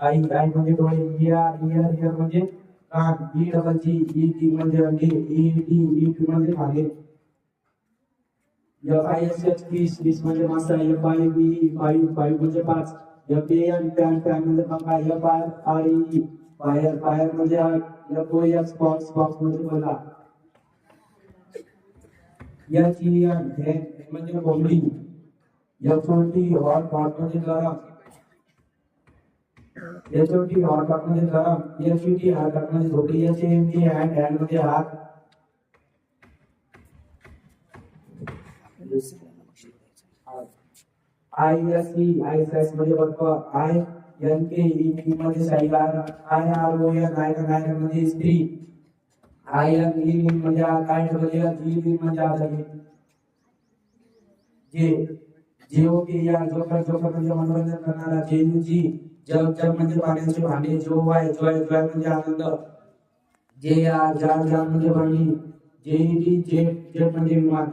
आई आई म्हणजे डोळे, इयर म्हणजे कान, E double G E T म्हणजे अंडे, ई टी म्हणजे खागे, F I S H fish म्हणजे मासा, एफ आय बी फाईव्ह म्हणजे 5, एफ ए एन फॅन म्हणजे पंखा, F I R E fire म्हणजे आग, एफ ओ एस बॉक्स म्हणजे बल्ला, एच ई एन म्हणजे कोंबडी, एच ओ टी हॉट म्हणजे गरम, एच ओ टी हॉट म्हणजे गरम, एच यू टी हॉट म्हणजे झोपडी, एच एम टी हँड म्हणजे हात, आय एस ई आयस म्हणजे बर्फ, आय एन के ई म्हणजे सायगार, I R O N iron म्हणजे स्त्री, आय एन ई म्हणजे काय म्हणजे जी म्हणजे आजारी, जे जेओ के या जोकर म्हणजे मनोरंजन करणारा, जेयू जी जग म्हणजे पाण्याचे भांडे, जो वाय जॉय म्हणजे आनंद, जे आर जान म्हणजे बहिणी, जेईडी जेट म्हणजे विमान,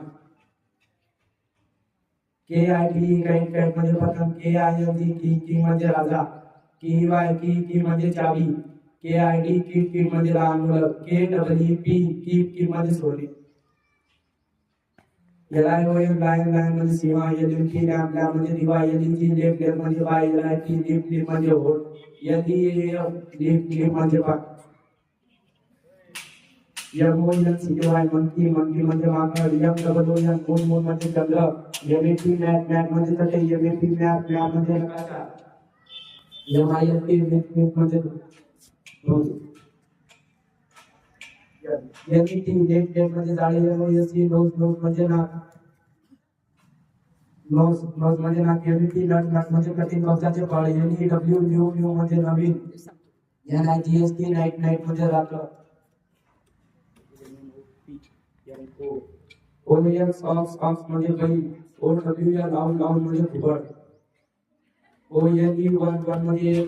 के आय टी कॅट म्हणजे पतंग, के आय एल की म्हणजे राजा, की वाय की म्हणजे चावी, के आय डी किड म्हणजे लहान मुलं, के डब्ल्यू की म्हणजे सोने, L I O N lion म्हणजे सीमा, एल एम टी लॅम्प म्हणजे दिवा, एल इन जी लेप म्हणजे बाय, एल आय टी लिप म्हणजे होट, एल ई लिप म्हणजे पाक, M O N C Y monkey म्हणजे माकड, M double O N moon म्हणजे चंद्र, एम ए पी मॅट म्हणजे चटई, एम ए पी मॅप म्हणजे नकाशा, M I L T mitt म्हणजे एम ई टी डेट म्हणजे जाळी, M O S C nose म्हणजे नाक, नोज म्हणजे नाक, एम ई टी नट म्हणजे कठीण कवचाचे फळ, एन ई डब्ल्यू न्यू म्हणजे नवीन, N I G S T night म्हणजे रात्र, ओ एन सॉक्स म्हणजे बैल, ओ डब्ल्यू एन लाऊड म्हणजे फुगड, ओ एन ई वन म्हणजे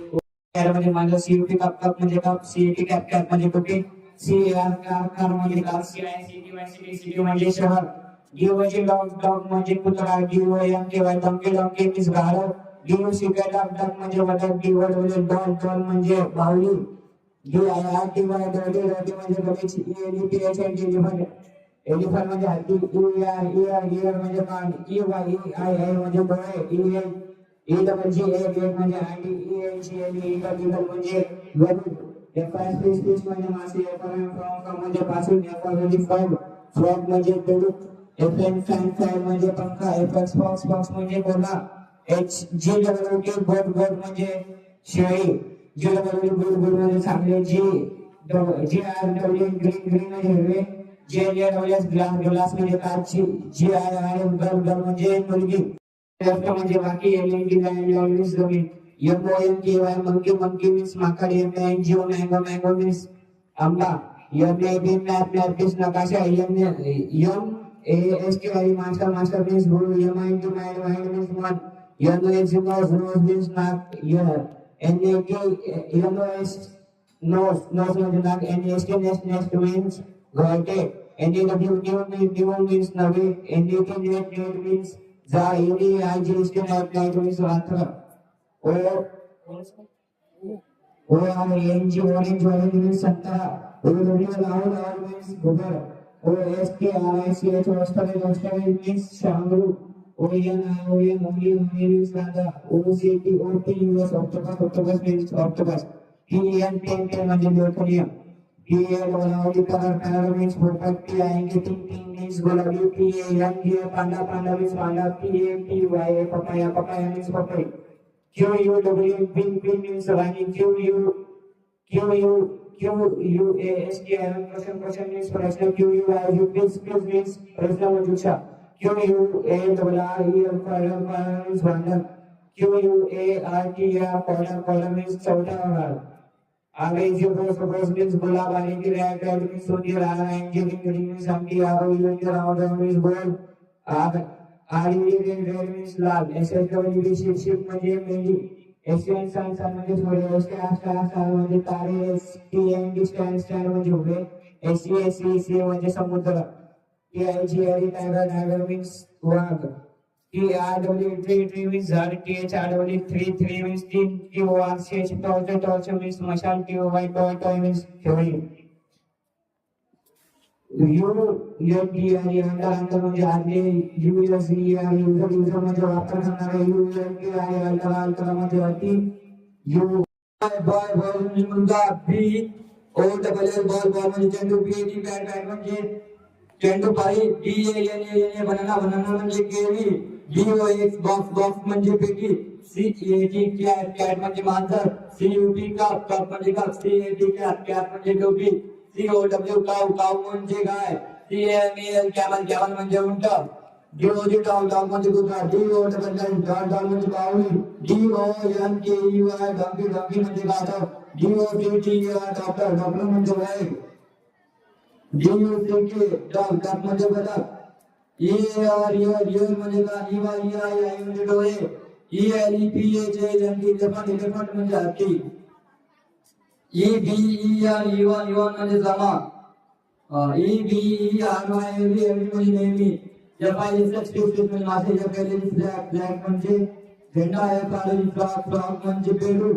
म्हणजे माझं, सीयूटी कप म्हणजे कप, सीईटी कॅप म्हणजे टोपी, सी आर कार म्हणजे कार, सी आय सिटी म्हणजे शहर, डी म्हणजे डॉग म्हणजे कुत्रा, D O M K Y donkey means गाढव, D O C K duck म्हणजे बदक, डी वर्ड म्हणजे डॉल म्हणजे बाहुली, D I R T Y डॉडी म्हणजे गणेश, E L P H N T elephant म्हणजे हत्ती, इयर म्हणजे कान, ई वाय आय म्हणजे डोळे, ई डबल जी एग म्हणजे अंडी, E N G L eagle म्हणजे गरुड, एफ आय फिश म्हणजे मासे, एफ आय फ्रॉग म्हणजे पासून, एफ आय म्हणजे फ्रॉग म्हणजे बेडूक, एफ एन फॅन म्हणजे पंखा, एफ एक्स फॉक्स म्हणजे कोल्हा, एच जी डब्ल्यू टी गोट म्हणजे शेळी, जी डब्ल्यू गुड म्हणजे चांगले, जी आर डब्ल्यू ग्रीन म्हणजे हिरवे, जे डब्ल्यू एस ग्लास म्हणजे काची, जी आय आय गल म्हणजे मुलगी, एफ म्हणजे बाकी, एल एन डी मीन्स जमीन, M O N K Y monkey means माकड, M N G O mango means आंबा, M A B map means नकाशा, M A S T Y master means गुरु, M I T mind means मन, N S nose means नाक, N A T M O S nose म्हणजे नाक, N S T nest means घरटे, N A W new means नवे, N A T net means जा, N A I G S T night means रात्र, O R N G orange means संतरा, O W loud means घुबड, O S K R I C H means शांगरू, O N I O N only means कांदा, O C T O T U S octopus means octopus, T N ten म्हणजे न्यूटोनियम, T L only colour means पोपट, T I N T means गुलाबी, T N G panda means panda, T A P Y papaya means पपई, Q U W pin means राणी, Q A S T I question means प्रश्न, Q U I U means प्रश्न मंजुषा, Q U A double R E L corner means भांडण, Q U A R T corner means चौथा भाग, अंग्रेजी रोज means गुलाब, आणि की रेड मीन्स सुंदर, आणि एंजिनियरिंग मीन्स आमटी, आरो मीन्स गोल, आरी रेड मीन्स लाल, एसएसडब्ल्यू शिप म्हणजे मेंढी, एसएन सन म्हणजे सूर्य, स्टार म्हणजे तारे, एसटीएन स्टँड म्हणजे उभे, एससी म्हणजे समुद्र, टीआयजी टायगर मीन्स वाघ, TRW3 means झाड, THRW3 means तीन, TORCH torch means मशाल, TOY means ठेवणी. अंतर म्हणजे आदले, युजर म्हणजे वापर करणारे, अंतर म्हणजे अति, बॉल म्हणजे मुलगा, बॉल म्हणजे चेंडू, बॅट म्हणजे चेंडू पाळी, बनाना म्हणजे केळी, बॉक्स म्हणजे पेटी, कॅट म्हणजे मांजर, कप म्हणजे कप, कॅप म्हणजे टोपी, काऊ म्हणजे गाय, कॅमल म्हणजे उंट, डॉग म्हणजे कुत्रा, डॉग म्हणजे कावळी, डॉंकी म्हणजे गाढव, डॉक्टर म्हणजे गाय, डॉग म्हणजे बदक, इयर म्हणजे म्हणजे डोळे, इलेफंट म्हणजे हत्ती, इवन म्हणजे जमा, एव्हरी म्हणजे नेहमी, म्हणजे मासे, फ्लॅग म्हणजे झेंडा, फ्रॉग म्हणजे पेरू,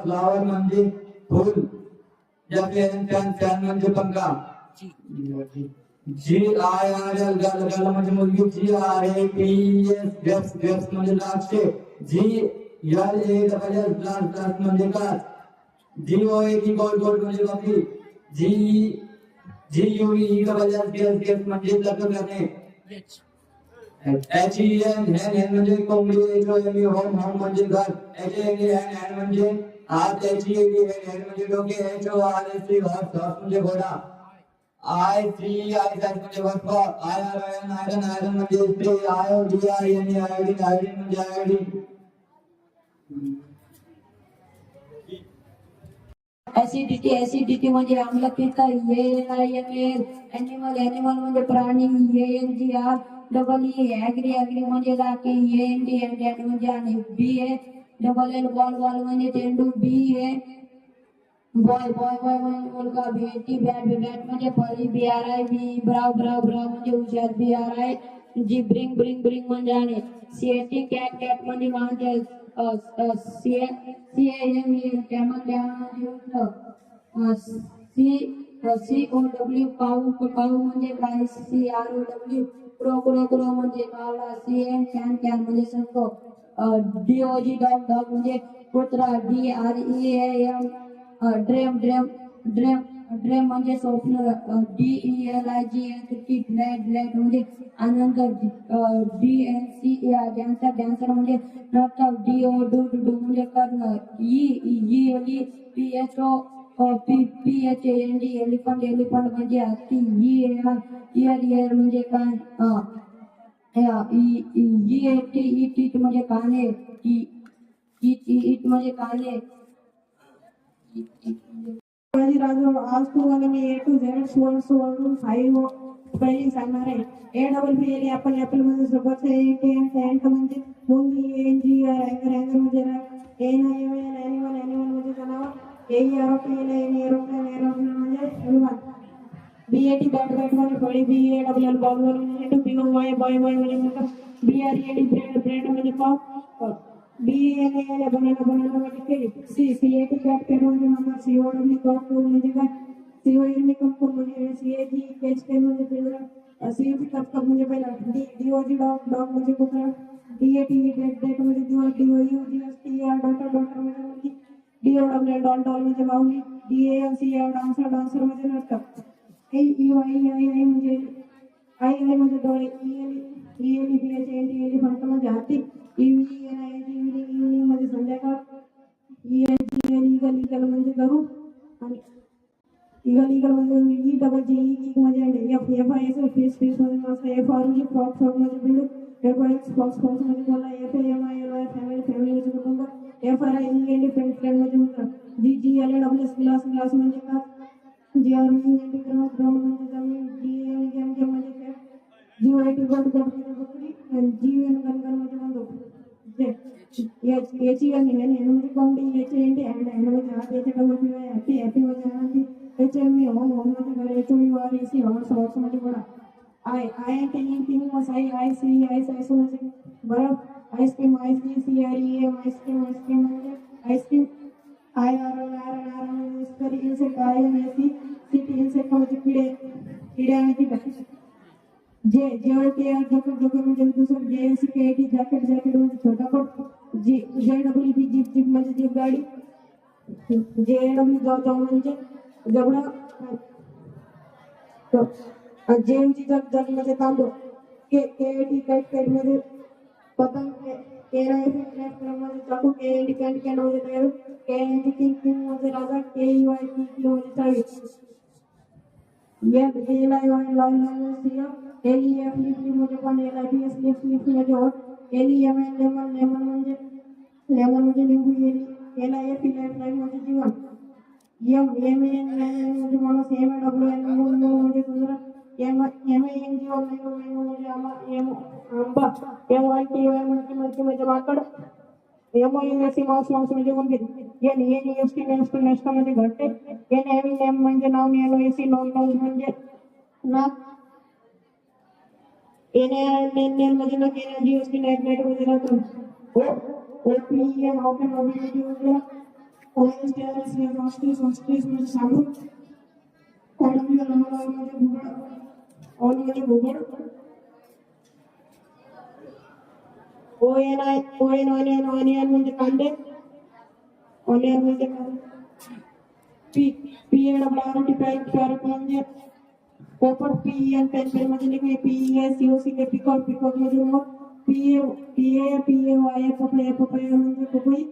फ्लावर म्हणजे फूल, फॅन म्हणजे पंखा, GIRL म्हणजे मुलगी, ग्रेप्स म्हणजे द्राक्षे, ग्लास म्हणजे काच, गोल्ड म्हणजे कॉफी, GUE म्हणजे लग्न करणे, HEN म्हणजे कोंबडी, होम म्हणजे घर, HAND म्हणजे हात, HED म्हणजे डोके, HORS हॉर्स म्हणजे घोडा, ICI म्हणजे वर्क, आयरन म्हणजे इस्त्री, आयोडीन म्हणजे आयोडीन. ऍसिडिटी म्हणजे आम्लपित्त, एनिमल म्हणजे प्राणी, ANGR, ऍग्री म्हणजे लाकी, AND म्हणजे आणि, BALL बॉल म्हणजे चेंडू, बॉय म्हणजे मुलगा, बॅट म्हणजे फळी, BRI ब्राव म्हणजे हुशार, BRI ब्रिंग म्हणजे आणि, कॅट म्हणजे मांजर, कॅमल म्हणजे उंट, COW काऊ म्हणजे गाय, CROW म्हणजे कावळा, कॅन म्हणजे संख, DOG डॉग म्हणजे कुत्रा, DREAM ड्रेम म्हणजे स्वप्न, DELIGH ग्लॅड म्हणजे आनंद, डॅन्सर म्हणजे नर्तक, डू म्हणजे कर्ण, PHAND एलिफंट म्हणजे हत्ती, इयर म्हणजे कान, ईट म्हणजे काने, ईट म्हणजे काने. आज तुम्हाला मी A to Z सोडून 5 स्पेलिंग सांगणार आहे. APPL आपण मध्ये सोबत टेंट म्हणजे मुंगी, अँगर म्हणजे एनिमल म्हणजे जनावर, एरोप्लेन म्हणजे विमान, BAT बॅट म्हणजे फळी, BALL बॉल म्हणजे बॉय म्हणजे मुलगा, BRED ब्रेड म्हणजे पाव, बनाना म्हणजे केळी, CAT कॅट म्हणजे मांजर, COW कॉक म्हणजे काय, COM कंपूर म्हणजे CAG म्हणजे पिंजरा, CUP कप म्हणजे पहिला, DOG डॉग म्हणजे कुत्रा, DAT डेट म्हणजे दिवस, DOU डॉक्टर म्हणजे मुलगी, DOW डॉल म्हणजे माऊली, DANCR डान्सर म्हणजे नर्तक, आई म्हणजे डोळे, एलिफंट म्हणजे हाती, इव्हिनिंग म्हणजे संध्याकाळ, ईगल म्हणजे गहू, आणि ईगल म्हणजे GEG म्हणजे अंडे, FIS फिश म्हणजे मासा, FRG फ्रॉग म्हणजे बिल्डू, FX फॉक्स म्हणजे कोल्हा, FAMILY फॅमिली म्हणजे कुटुंब, FRIEND फ्रेंड म्हणजे मित्र, GLWS ग्लास म्हणजे काच, GREND ग्राउंड म्हणजे जमीन, GM म्हणजे खेळ, GOAT गोट म्हणजे बकरी, आणि GN गण म्हणजे बंदूक, HEN म्हणजे कोंबडी, HAND म्हणजे हात, हॅपी म्हणजे आनंदी, HME होम म्हणजे घर, HORS म्हणजे घोडा, I thinking was I see म्हणजे बरं आईस्क्रीम CREM आईस्क्रीम म्हणजे आईस्क्रीम IR म्हणजे study insect INSE city insect म्हणजे किडे आणि कीटक JOKR जोकर म्हणजे दुसरं JNCKIT जॅकेट म्हणजे छोटा कोट JWP जीप म्हणजे जीप गाडी JW जाव म्हणजे जबडा जेमची जग म्हणजे तांदूळ KIT कॅट म्हणजे पतंग KNIF म्हणजे चाकू KNT कॅन्ट म्हणजे तयार KNT किंग म्हणजे राजा KEY म्हणजे चावी LIY म्हणजे LEF म्हणजे पण LIPS लिफ्ट म्हणजे होट LEMN लेमन म्हणजे लिंबू LIF म्हणजे जीवन MAN म्हणजे माणूस MAWN म्हणजे सुंदर MANGO म्हणजे आंबा MYTY म्हणजे माकड MOUSE माऊस म्हणजे उंदीर NEST नेस्ट म्हणजे घरटे NAM म्हणजे नाव NOSE नोज म्हणजे नाक NANN म्हणजे नक NGOST नाईट म्हणजे रात्र OPEN ओपन म्हणजे उघडा OSTRS म्हणजे सांगून OWL म्हणजे घुबड ऑल म्हणजे घुबड ONION म्हणजे कांदे ऑनियन म्हणजे PARROT पॅरट म्हणजे पोपट PEN पेन म्हणजे लिखणे PESCOC पिकॉक म्हणजे मोर PAY पपया म्हणजे पपई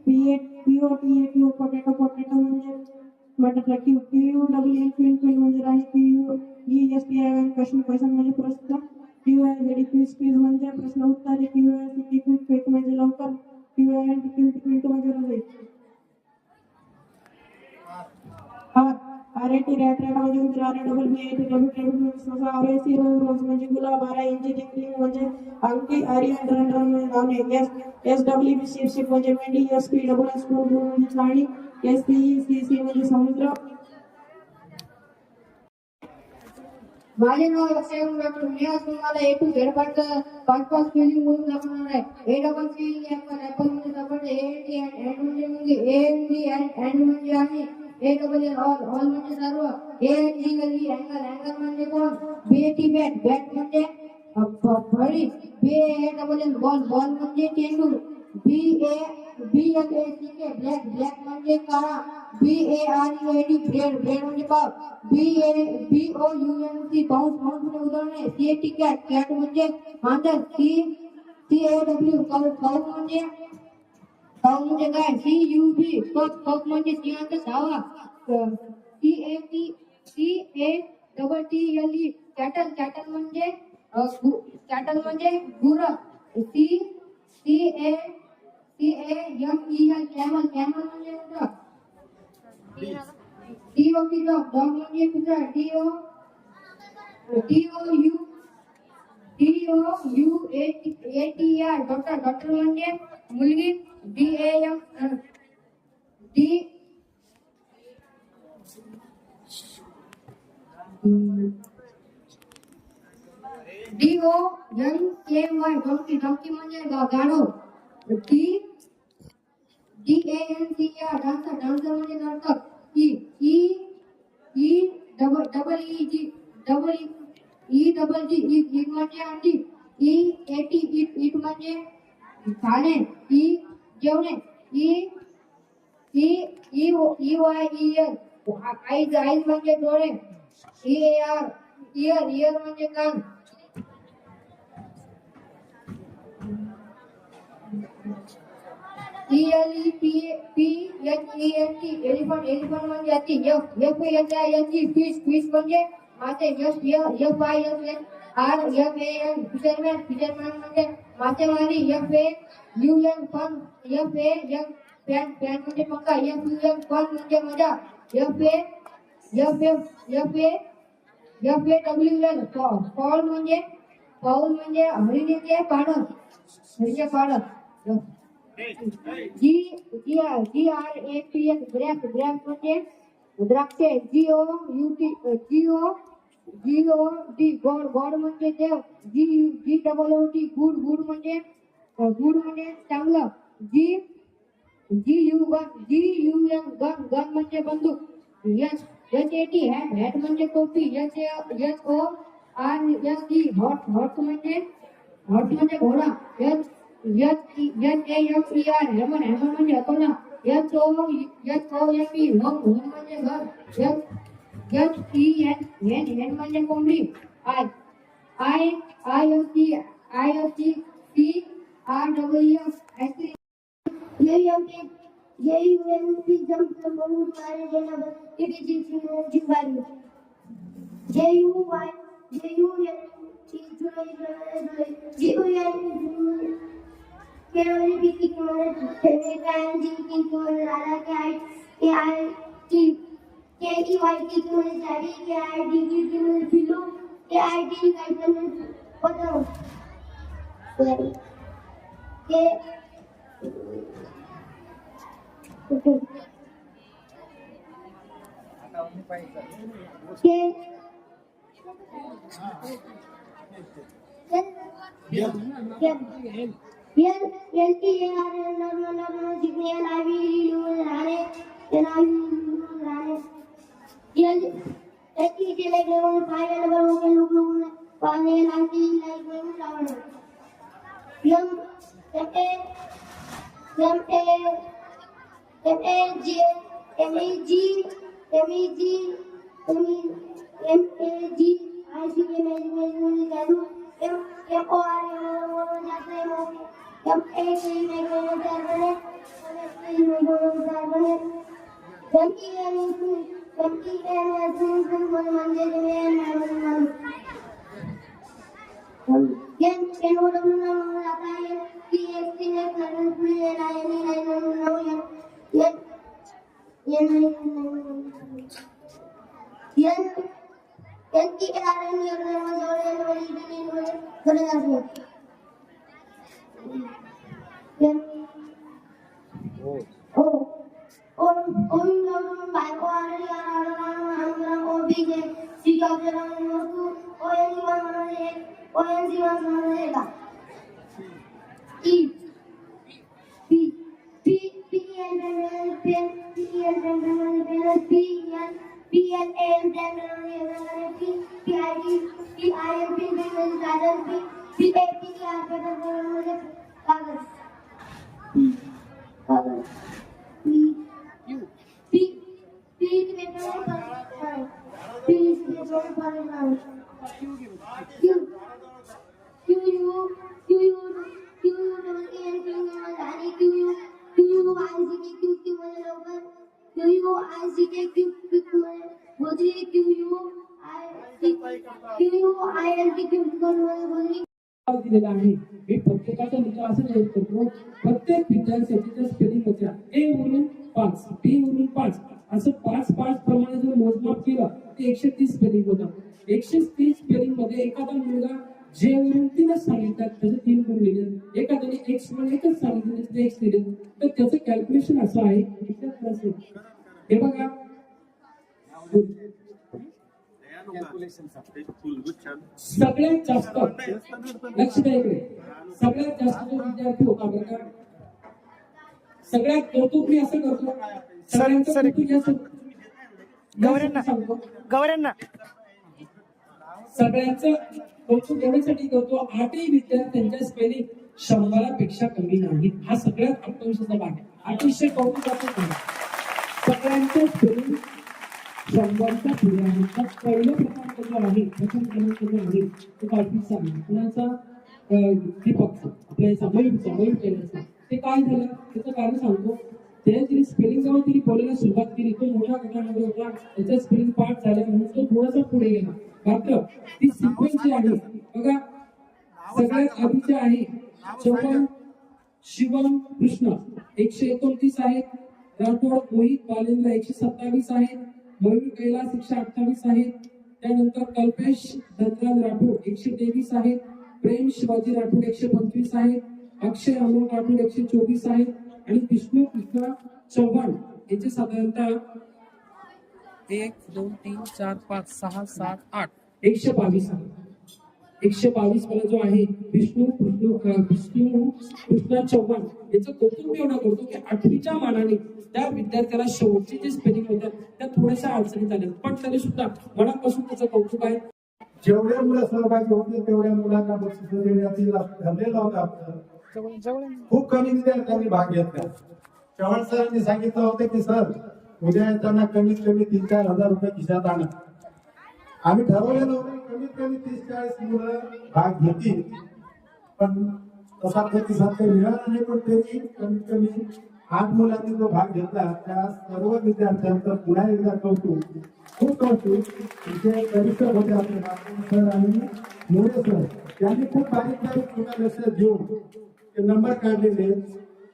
POTATO पोटॅटो म्हणजे बटाटा QWN क्वीन म्हणजे राणी QESTIN क्वेश्चन म्हणजे प्रश्न QIZD क्विज म्हणजे प्रश्न उत्तर QICT क्विक म्हणजे लवकर QINT क्विक म्हणजे रजे RAT रॅट म्हणजे उंदीर RABBIT RAC रोज म्हणजे गुलाब RING जिंकलिंग म्हणजे अंकी RN रन म्हणजे धावणे SWB शिप म्हणजे मेंढी SPWS म्हणजे प्राणी SCECC म्हणजे समुद्र माझे नाव अक्षय डॉक्टर मी आज तुम्हाला A to Z पाच स्पेलिंग बोलून दाखवणार आहे ऍपल म्हणजे सापडते AND म्हणजे AND म्हणजे आम्ही ALL ऑल म्हणजे सर्व ANGLE अँगर म्हणजे कोण BAT बॅट म्हणजे फळी BALL बॉल म्हणजे चेंडू BLACK ब्लॅक म्हणजे काळा BAREAD ब्रेड म्हणजे पाव BOUNC बाउन्स म्हणजे उधळणे CAT कॅट म्हणजे मांजर CAW काऊ म्हणजे काय CUB कप म्हणजे सिंहाचा धावा CATTLE कॅटल म्हणजे गुरं CAMEL कॅमल म्हणजे उंट DOG डॉग म्हणजे कुत्रा DOUATR डॉक्टर म्हणजे मुलगी DAM DONKY डॉंकी म्हणजे गाढव DANCR डान्सर म्हणजे नर्तक EEG म्हणजे अंडी EAT ईट म्हणजे खाणे जेवणे EYEL आईज म्हणजे डोळे EAR इयर म्हणजे कान ELEPHENT एलिफंट म्हणजे हत्ती FISH फिश म्हणजे मासे FISHRFAN फिशरमॅन म्हणजे मासेमारी FAUN फन FAN म्हणजे पंखा FUN फन म्हणजे मजा FAWL फाऊल म्हणजे हरिणीचे पानं GRAPS ग्रॅप म्हणजे द्राक्षे GOUT GOD गॉड गॉड म्हणजे देव. GOOD गुड गुड म्हणजे चांगलं. GUN गन म्हणजे बंदूक. HAT हॅट म्हणजे टोपी. HORSE हॉट म्हणजे घोडा. HAMMER हॅमर म्हणजे हतोडा. HOME होम म्हणजे घर. HEN म्हणजे कोंबडी. IOC ice cream. JUMP जंप बहुत सारे देना जिम्बारी. JUY दिलेला आहे. मी प्रत्येकाचा विचार असं करतो, प्रत्येक विद्यार्थ्याच्या स्पेलिंग होत्या A वरून 5, B वरून 5 असं 5 प्रमाणे जर मोजमाप केलं ते 130 स्पेलिंग होतं. 130 स्पेलिंग मध्ये एखादा मुलगा J वरून 3च सांगितलं त्याचे 3 गुण लिहिले, एखाद्याने X वरून 1च सांगितलं त्याचे X लिहिले. तर त्याचं कॅल्क्युलेशन असं आहे. हे बघा सगळ्यात जास्त लक्ष द्या इकडे, सगळ्यात जास्त जो विद्यार्थी होता बरं का, सगळ्यात कौतुक मी असं करतो, सगळ्यांचं कौतुक असं गवऱ्यांना सगळ्यांचं कौतुक एवढ्यासाठी करतो, 8ही विद्यार्थ्यांच्या स्पेलिंग 100पेक्षा कमी नाही. हा सगळ्यात आत्मविश्वासाचा भाग आहे. अतिशय कौतुकाचं आहे. सगळ्यांचं स्पेलिंग 100च्या पुढे आहे. तर पहिलं क्रमांक जो आहे, प्रथम क्रमांक जो आहे तो पाठीचा आहे. कुणाचा? दीपकचा, आपल्या मयूर केल्याचा. ते काय झालं त्याचं कारण सांगतो. त्याने तिने स्पेलिंग जेव्हा तिने बोलायला सुरुवात केली, तो मोठ्या गटामध्ये होता, त्याचा स्पेलिंग पाठ झाला म्हणून तो थोडासा पुढे गेला. मात्र ती सिक्वेन्स जी आहे बघा, सगळ्यात आधीचे आहे चव्हाण शिवम कृष्ण 129 आहेत. राठोड मोहित बालेंद्र 127 आहेत. मयूर कैलास 128 आहेत. त्यानंतर कल्पेश धनराज राठोड 123 आहेत. प्रेम शिवाजी राठोड 125 आहेत. अक्षय अमोल राठोड 124 आहेत. आणि विष्णू कृष्ण चव्हाण यांचे साधारणतः 1 2 3 4 5 6 7 8 122 वाला जो आहे विष्णू कृष्णा चव्हाण याचं कौतुक मी एवढं करतो की 8वीच्या मानाने त्या विद्यार्थ्याला शेवटचे जे स्पेलिंग होत्या त्या थोड्याशा अडचणीत आल्या, पण तरी सुद्धा मनापासून त्याचं कौतुक आहे. जेवढे मुलं सहभागी होते तेवढ्या मुलांना बक्षीस देण्याची ठरलेलं होतं आपलं. खूप कमी विद्यार्थ्यांनी भाग घेतला. चव्हाण सरांनी सांगितलं होतं की सर उद्या येताना कमीत कमी 3-4 हजार रुपये खिशात आणा. आम्ही ठरवलेलं होतं कमीत कमी 30-40 मुलं भाग घेतील, पण तसा प्रतिसाद काही मिळाला नाही. पण तरी कमीत कमी 8 मुलांनी जो भाग घेतला त्या सर्व विद्यार्थ्यांचं पुन्हा एकदा कौतुक, खूप कौतुक. तिथे परीक्षक होते आपले सर आणि मोरे सर, त्यांनी खूप बारीक लक्ष देऊन ते नंबर काढलेले.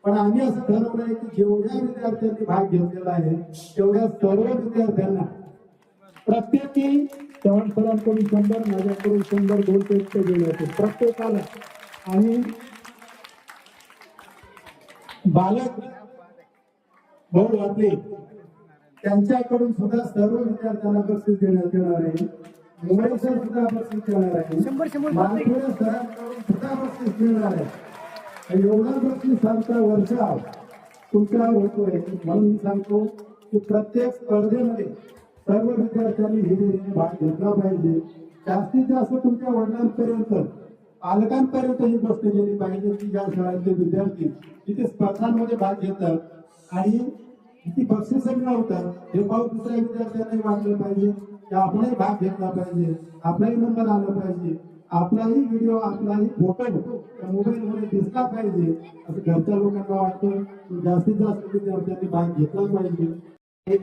पण आम्ही असं ठरवलंय की जेवढ्या विद्यार्थ्यांनी भाग घेतलेला आहे तेवढ्या सर्व विद्यार्थ्यांना प्रत्येकी चव्हाण सरांकडून 100, माझ्याकडून 100 2 पेक्षा दिले होते प्रत्येकाला. आणि बालक भाऊ वाटले त्यांच्याकडून सुद्धा सर्व विद्यार्थ्यांना बक्षीस देण्यात येणार आहे. मुंबई सर सुद्धा बक्षीस देणार आहे. मालपुरे सरांकडून सुद्धा बक्षीस मिळणार आहे. एवढा बक्षिसांचा वर्षाव तुमच्यावर होतोय म्हणून मी सांगतो की प्रत्येक स्पर्धेमध्ये सर्व विद्यार्थ्यांनी हिरिरीने भाग घेतला पाहिजे. जास्तीत जास्त तुमच्या वडिलांपर्यंत, पालकांपर्यंत ही गोष्ट गेली पाहिजे की ज्या शाळेतले विद्यार्थी तिथे स्पर्धांमध्ये भाग घेतात आणि किती बक्षीस मिळवतात हे पाहून दुसऱ्या विद्यार्थ्यांनाही वाटलं पाहिजे की आपलाही भाग घेतला पाहिजे, आपलाही नंबर आला पाहिजे, आपलाही व्हिडिओ, आपलाही फोटो मोबाईल मध्ये दिसला पाहिजे असं घरच्या लोकांना वाटतं. जास्तीत जास्त विद्यार्थ्यांनी भाग घेतला पाहिजे.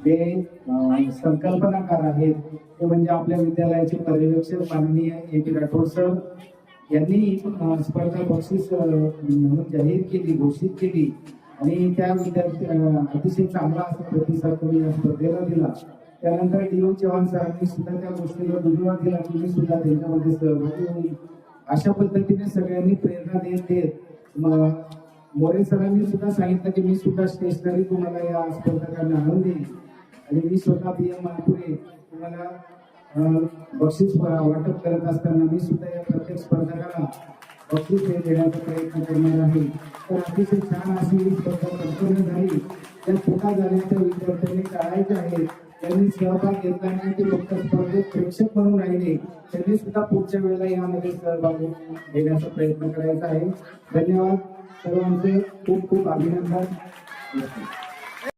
जे संकल्पनाकार आहेत ते म्हणजे आपल्या विद्यालयाचे पर्यवेक्षक माननीय A.P. राठोड सर यांनी स्पर्धा बक्षीस म्हणून जाहीर केली, घोषित केली आणि त्या विद्यार्थी अतिशय चांगला असा प्रतिसाद तुम्ही या स्पर्धेला दिला. त्यानंतर D.O. चव्हाण सरांनी सुद्धा त्या गोष्टीला दुजोरा दिला की मी सुद्धा त्यांच्यामध्ये सहभागी होईल. अशा पद्धतीने सगळ्यांनी प्रेरणा देत मोरे सरांनी सुद्धा सांगितलं की मी सुद्धा स्टेशनरी तुम्हाला या स्पर्धकांना आणून देईल आणि मी स्वतः PM मालपुरे तुम्हाला बक्षीस वाटप करत असताना मी सुद्धा या प्रत्येक स्पर्धकाला बक्षीस देण्याचा प्रयत्न करणार आहे. तर अतिशय छान अशी ही स्पर्धा संपन्न झाली. त्या चुका झाल्याच्या विद्यार्थ्यांनी टाळायच्या आहेत. त्यांनी सहभाग घेतला नाही ते फक्त स्पर्धेत प्रेक्षक म्हणून राहिले, त्यांनी सुद्धा पुढच्या वेळेला यामध्ये सहभाग घेण्याचा प्रयत्न करायचा आहे. धन्यवाद सर्वांचे, खूप खूप अभिनंदन.